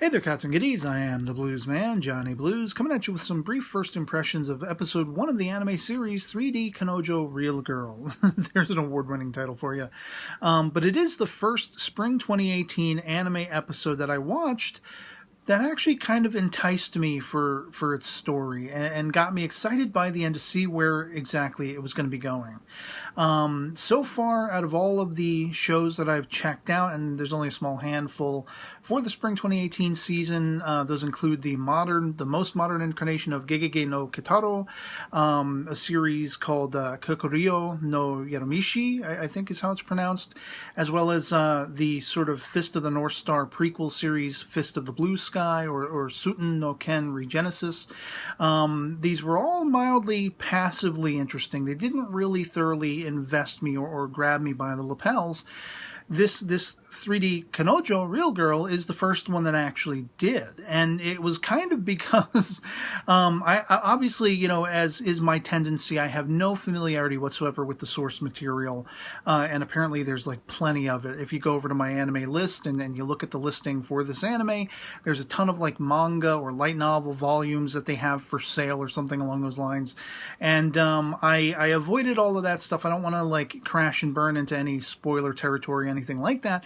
Hey there, cats and kitties. I am the Blues Man, Johnny Blues, coming at you with some brief first impressions of episode 1 of the anime series 3D Kanojo Real Girl. There's an award-winning title for you. But it is the first spring 2018 anime episode that I watched that actually kind of enticed me for its story and got me excited by the end to see where exactly it was going to be going. So far, out of all of the shows that I've checked out, and there's only a small handful for the spring 2018 season, those include the most modern incarnation of Gegege no Kitaro, a series called Kokoryo no Yarumishi, I think is how it's pronounced, as well as the sort of Fist of the North Star prequel series, Fist of the Blue Sky, or Suten no Ken Regenesis. These were all mildly passively interesting. They didn't really thoroughly invest me or grab me by the lapels. This 3D Kanojo Real Girl is the first one that actually did, and it was kind of because I obviously, as is my tendency, I have no familiarity whatsoever with the source material, and apparently there's like plenty of it. If you go over to my anime list and you look at the listing for this anime, there's a ton of like manga or light novel volumes that they have for sale or something along those lines, and I avoided all of that stuff. I don't want to like crash and burn into any spoiler territory, anything like that.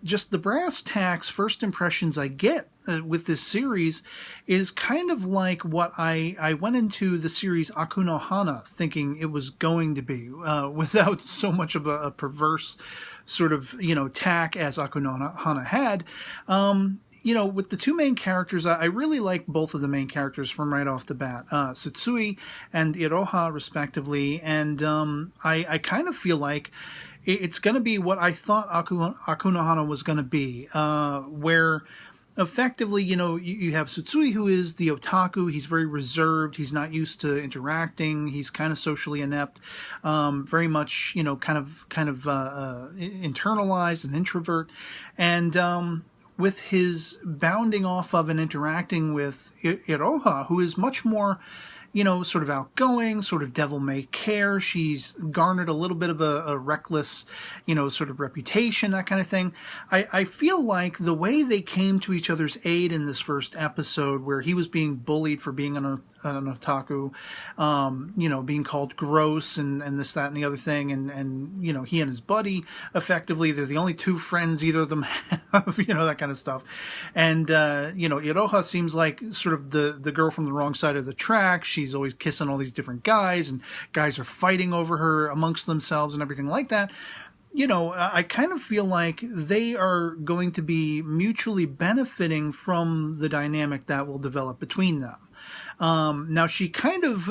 Just the brass tacks first impressions I get with this series is kind of like what I went into the series Aku Hana thinking it was going to be, without so much of a perverse sort of, tack as Aku Hana had. With the two main characters, I really like both of the main characters from right off the bat, Satsui and Iroha, respectively, and I kind of feel like it's going to be what I thought Aku no Hana was going to be, where effectively, you have Satsui, who is the otaku. He's very reserved. He's not used to interacting. He's kind of socially inept, very much, kind of internalized, an introvert, and with his bounding off of and interacting with Iroha, who is much more, sort of outgoing, sort of devil-may-care. She's garnered a little bit of a reckless, sort of reputation, that kind of thing. I feel like the way they came to each other's aid in this first episode, where he was being bullied for being an otaku, being called gross and this, that, and the other thing, and he and his buddy, effectively, they're the only two friends either of them have, that kind of stuff. And, Iroha seems like sort of the girl from the wrong side of the track. She's always kissing all these different guys, and guys are fighting over her amongst themselves and everything like that. I kind of feel like they are going to be mutually benefiting from the dynamic that will develop between them. Now she kind of,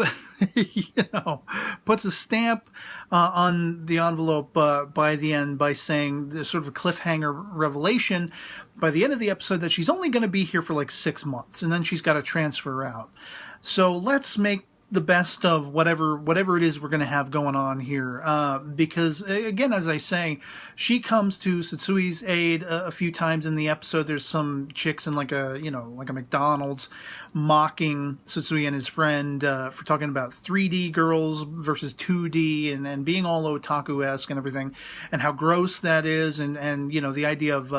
puts a stamp on the envelope by the end by saying the sort of a cliffhanger revelation by the end of the episode that she's only going to be here for like 6 months, and then she's got to transfer out. So let's make the best of whatever it is we're going to have going on here. Because, again, as I say, she comes to Satsui's aid a few times in the episode. There's some chicks in like a McDonald's mocking Satsui and his friend for talking about 3D girls versus 2D and being all otaku-esque and everything, and how gross that is, and the idea of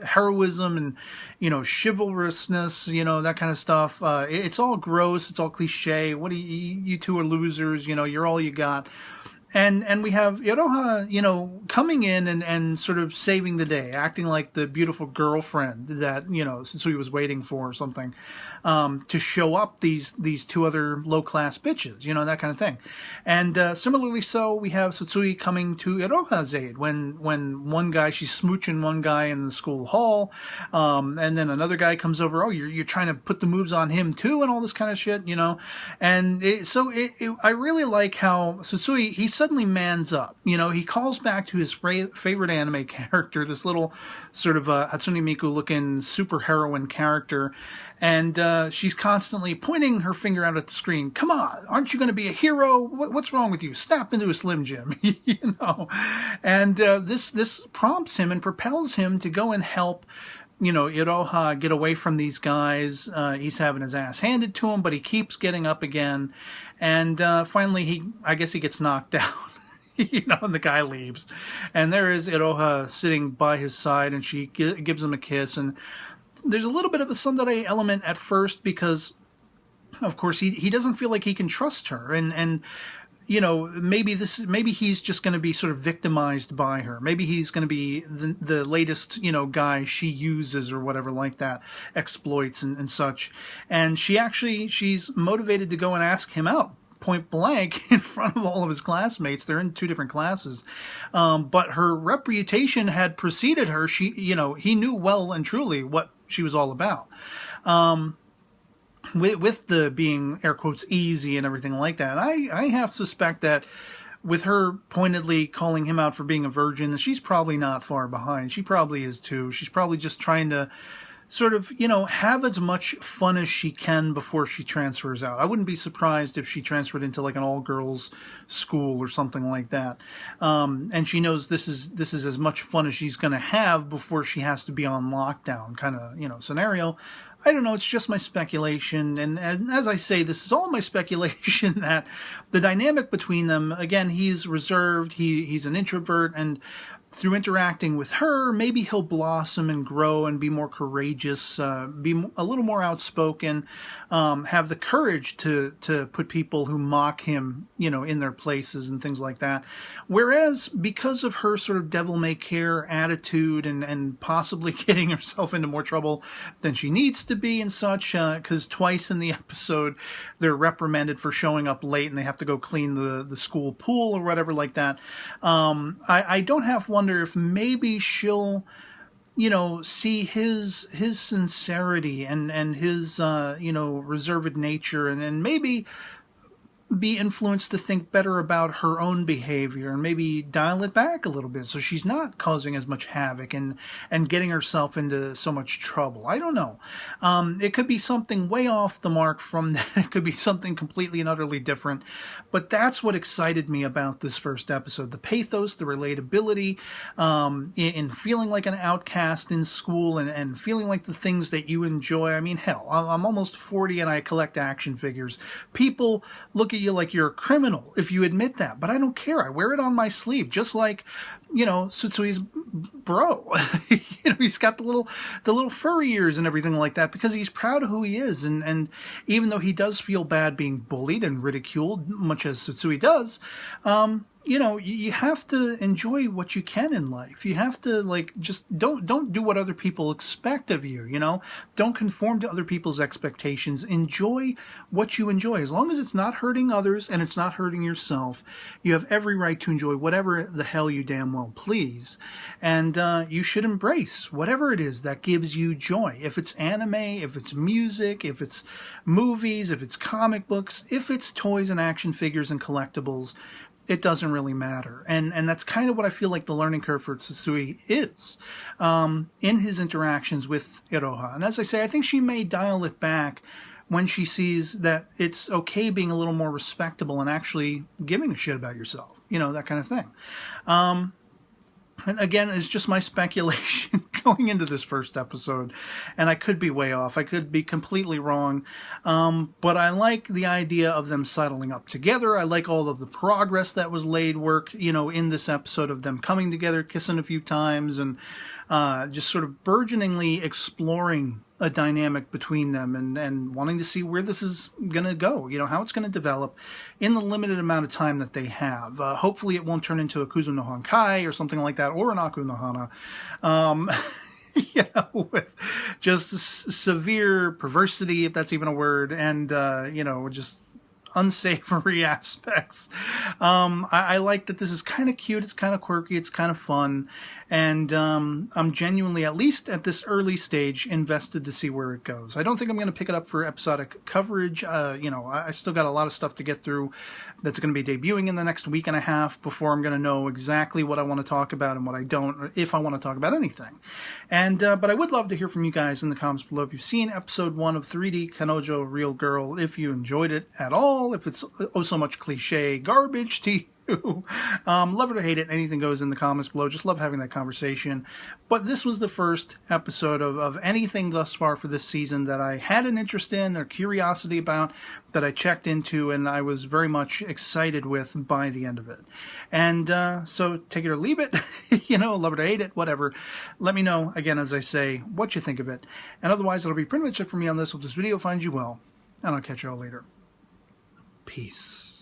heroism and, chivalrousness, that kind of stuff. It's all gross. It's all cliche. What do you two are losers. You're all you got. And we have Iroha, coming in and sort of saving the day, acting like the beautiful girlfriend that, Satsui was waiting for or something, to show up these two other low-class bitches, that kind of thing. And similarly so, we have Satsui coming to Iroha's aid when one guy, she's smooching one guy in the school hall, and then another guy comes over, oh, you're trying to put the moves on him too, and all this kind of shit, And I really like how Satsui, he suddenly mans up. He calls back to his favorite anime character, this little sort of Hatsune Miku looking super heroine character, and she's constantly pointing her finger out at the screen. Come on, aren't you going to be a hero? What's wrong with you? Snap into a Slim Jim, And this prompts him and propels him to go and help Iroha get away from these guys. He's having his ass handed to him, but he keeps getting up again. And finally, I guess he gets knocked out. And the guy leaves. And there is Iroha sitting by his side, and she gives him a kiss. And there's a little bit of a tsundere element at first because, of course, he doesn't feel like he can trust her, and maybe he's just going to be sort of victimized by her. Maybe he's going to be the latest, guy she uses or whatever like that, exploits and such. And she's motivated to go and ask him out point blank in front of all of his classmates. They're in 2 different classes. But her reputation had preceded her. He knew well and truly what she was all about. With the being, air quotes, easy and everything like that, I have to suspect that with her pointedly calling him out for being a virgin, she's probably not far behind. She probably is too. She's probably just trying to sort of, have as much fun as she can before she transfers out. I wouldn't be surprised if she transferred into like an all-girls school or something like that. And she knows this is as much fun as she's going to have before she has to be on lockdown kind of, scenario. I don't know, it's just my speculation, and as I say, this is all my speculation that the dynamic between them, again, he's reserved, he's an introvert, and through interacting with her, maybe he'll blossom and grow and be more courageous, be a little more outspoken, have the courage to put people who mock him, in their places and things like that. Whereas because of her sort of devil-may-care attitude and possibly getting herself into more trouble than she needs to be and such, because twice in the episode they're reprimanded for showing up late and they have to go clean the school pool or whatever like that. I don't have wonder if maybe she'll, see his sincerity and his, reserved nature and maybe be influenced to think better about her own behavior and maybe dial it back a little bit so she's not causing as much havoc and getting herself into so much trouble. I don't know. It could be something way off the mark from that. It could be something completely and utterly different. But that's what excited me about this first episode. The pathos, the relatability, in feeling like an outcast in school and feeling like the things that you enjoy. I mean, hell, I'm almost 40 and I collect action figures. People look at you like you're a criminal if you admit that, but I don't care. I wear it on my sleeve, just like, Tsutsuy's bro. He's got the little furry ears and everything like that because he's proud of who he is, and even though he does feel bad being bullied and ridiculed, much as Tsutsui does, you have to enjoy what you can in life. You have to just don't do what other people expect of you, Don't conform to other people's expectations. Enjoy what you enjoy. As long as it's not hurting others and it's not hurting yourself, you have every right to enjoy whatever the hell you damn well please. And you should embrace whatever it is that gives you joy. If it's anime, if it's music, if it's movies, if it's comic books, if it's toys and action figures and collectibles, it doesn't really matter. And that's kind of what I feel like the learning curve for Tsutsui is in his interactions with Iroha. And as I say, I think she may dial it back when she sees that it's okay being a little more respectable and actually giving a shit about yourself, that kind of thing. And again, it's just my speculation going into this first episode, and I could be way off. I could be completely wrong, but I like the idea of them settling up together. I like all of the progress that was laid work, in this episode of them coming together, kissing a few times, and just sort of burgeoningly exploring a dynamic between them and wanting to see where this is going to go, how it's going to develop in the limited amount of time that they have. Hopefully it won't turn into a Kuzu no Honkai or something like that, or an Aku no Hana. With just severe perversity, if that's even a word, and, just unsavory aspects. I like that this is kind of cute, it's kind of quirky, it's kind of fun, and I'm genuinely, at least at this early stage, invested to see where it goes. I don't think I'm going to pick it up for episodic coverage. I still got a lot of stuff to get through that's going to be debuting in the next week and a half before I'm going to know exactly what I want to talk about and what I don't, or if I want to talk about anything. And but I would love to hear from you guys in the comments below if you've seen episode 1 of 3D Kanojo Real Girl, if you enjoyed it at all, if it's oh so much cliche garbage to too. Love it or hate it, anything goes in the comments below. Just love having that conversation. But this was the first episode of anything thus far for this season that I had an interest in or curiosity about, that I checked into, and I was very much excited with by the end of it. And so take it or leave it, love it or hate it, whatever. Let me know, again, as I say, what you think of it. And otherwise, it'll be pretty much it for me on this. Hope this video finds you well, and I'll catch you all later. Peace.